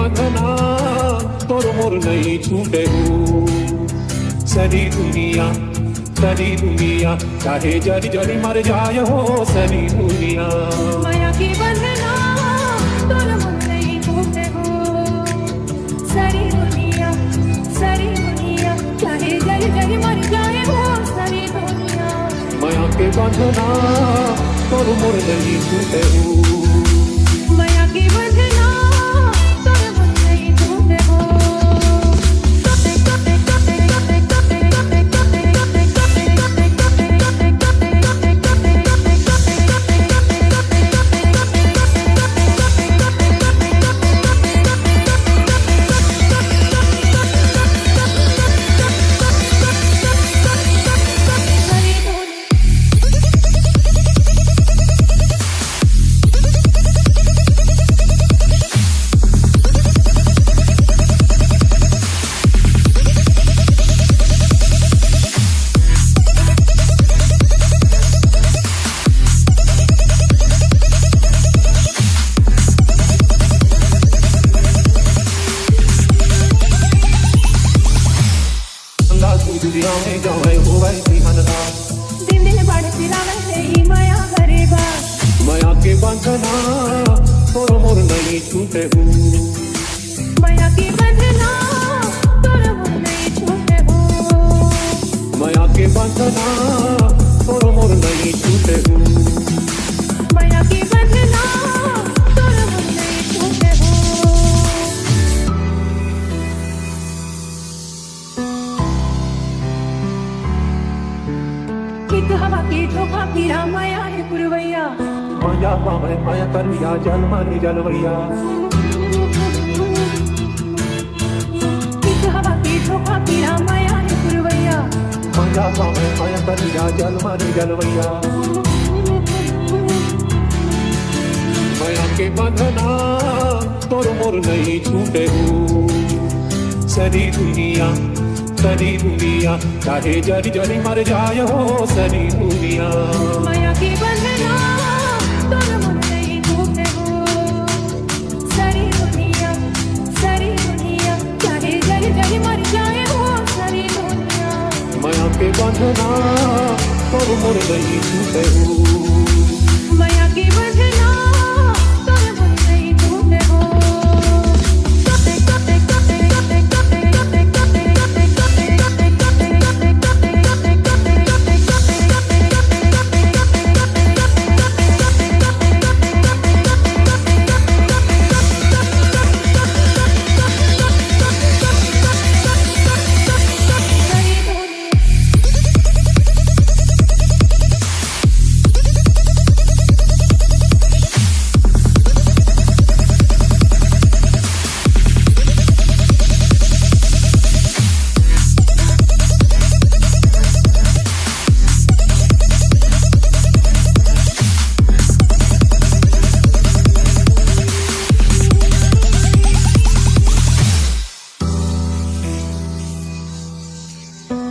बंधना तोर मोर नहीं छूटे हो। सारी दुनिया चाहे जरी जरी मर जाए हो सारी दुनिया। माया की बंधना तोर मोर नहीं छूटे हो। सारी दुनिया चाहे जरी जरी मर जाए हो सारी दुनिया। माया के बंधना तोर मोर नहीं छूटे हो। माया की बंधना तोर मोर नहीं छूटे हो। दुनिया में जाए हो वैसी हनरा दिन दिन बढ़ फिरावे ही माया गरीबा। माया के बंधना तोर मोर नहीं छूटे हो। माया की बंधना तोर मोर नहीं छूटे हो। माया के बंधना तोर मोर नहीं छूटे हो। माया की बंधना तोर मोर नहीं छूटे हो। एक हवा की धोखा पीरा माया है पुरवैया। माया पावे माया करिया जल मारी जलवैया। एक हवा की धोखा पीरा माया है पुरवैया। माया पावे माया करिया जल मारी जलवैया। माया के बंधना तोर मोर नहीं छूटे हो। सारी दुनिया चाहे जरी जरी मर जाए हो सारी दुनिया। माया की बंधना तोर मोर नहीं छूटे हो। सारी दुनिया चाहे जरी जरी मर जाए हो सारी दुनिया। माया के बंधना तोर मोर नहीं छूटे हो। माया की बंधना तोर मोर नहीं छूटे हो।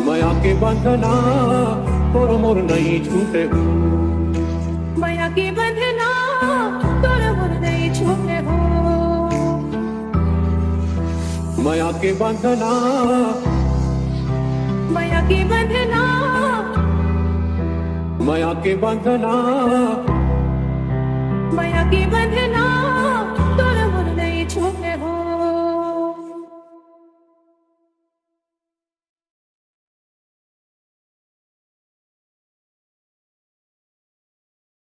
माया के बंधना तोर मोर नहीं छूटे हो। माया की बंधना तोर मोर नहीं छूटे हो। माया के बंधना माया की बंधना माया के बंधना माया की बंधना